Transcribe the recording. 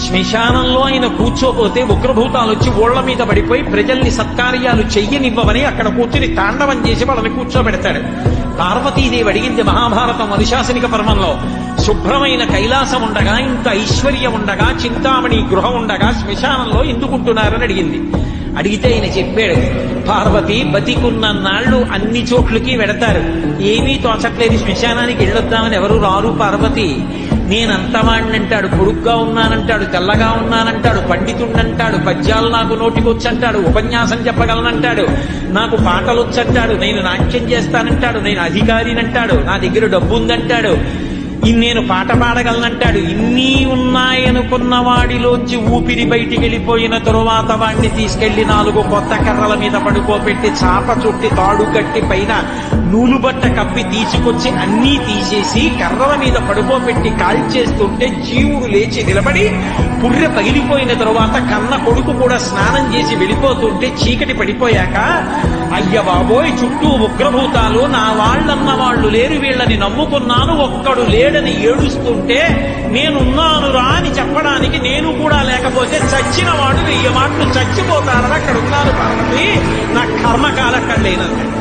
శ్మశానంలో ఆయన కూర్చోపోతే ఉగ్రభూతాలు వచ్చి ఓళ్ల మీద పడిపోయి ప్రజల్ని సత్కార్యాలు చెయ్యనివ్వమని అక్కడ కూర్చుని తాండవం చేసి వాళ్ళని కూర్చోబెడతాడు. పార్వతీదేవి అడిగింది మహాభారతం అనుశాసనిక పర్వంలో, శుభ్రమైన కైలాసం ఉండగా, ఇంత ఐశ్వర్యం ఉండగా, చింతామణి గృహం ఉండగా శ్మశానంలో ఎందుకుంటున్నారని అడిగింది. అడిగితే ఆయన చెప్పాడు, పార్వతి బతికున్న నాళ్లు అన్ని చోట్లకి వెడతారు, ఏమీ తోచట్లేదు, శ్మశానానికి వెళ్ళొద్దామని ఎవరు రారు పార్వతి. నేనంతవాణ్ణంటాడు, పొడుగ్గా ఉన్నానంటాడు, తెల్లగా ఉన్నానంటాడు, పండితుణ్ణంటాడు, పద్యాలు నాకు నోటికొచ్చంటాడు, ఉపన్యాసం చెప్పగలనంటాడు, నాకు పాటలొచ్చంటాడు, నేను నాట్యం చేస్తానంటాడు, నేను అధికారినంటాడు, నా దగ్గర డబ్బు ఉందంటాడు, నేను పాట పాడగలనంటాడు. ఇన్ని ఉన్నాయనుకున్న వాడిలోంచి ఊపిరి బయటికి వెళ్ళిపోయిన తరువాత వాడిని తీసుకెళ్లి 4 కొత్త కర్రల మీద పడుకోబెట్టి చాప చుట్టి తాడు కట్టి పైన నూలు బట్ట కప్పి తీసుకొచ్చి అన్నీ తీసేసి కర్రల మీద పడుకోబెట్టి కాల్చేస్తుంటే జీవుడు లేచి నిలబడి పుర్రె పగిలిపోయిన తరువాత కన్న కొడుకు కూడా స్నానం చేసి వెళ్ళిపోతుంటే చీకటి పడిపోయాక, అయ్య బాబోయ్ చుట్టూ ఉగ్రభూతాలు, నా వాళ్ళన్న వాళ్ళు లేరు, వీళ్ళని నమ్ముకున్నాను, ఒక్కడు లేడని ఏడుస్తుంటే నేనున్నాను రా అని చెప్పడానికి నేను కూడా లేకపోతే చచ్చిన వాడు 1000 మాటలు చచ్చిపోతారని అక్కడ ఉన్నారు పార్వతి, నా కర్మకాలక్కడ లేనన్నాడు.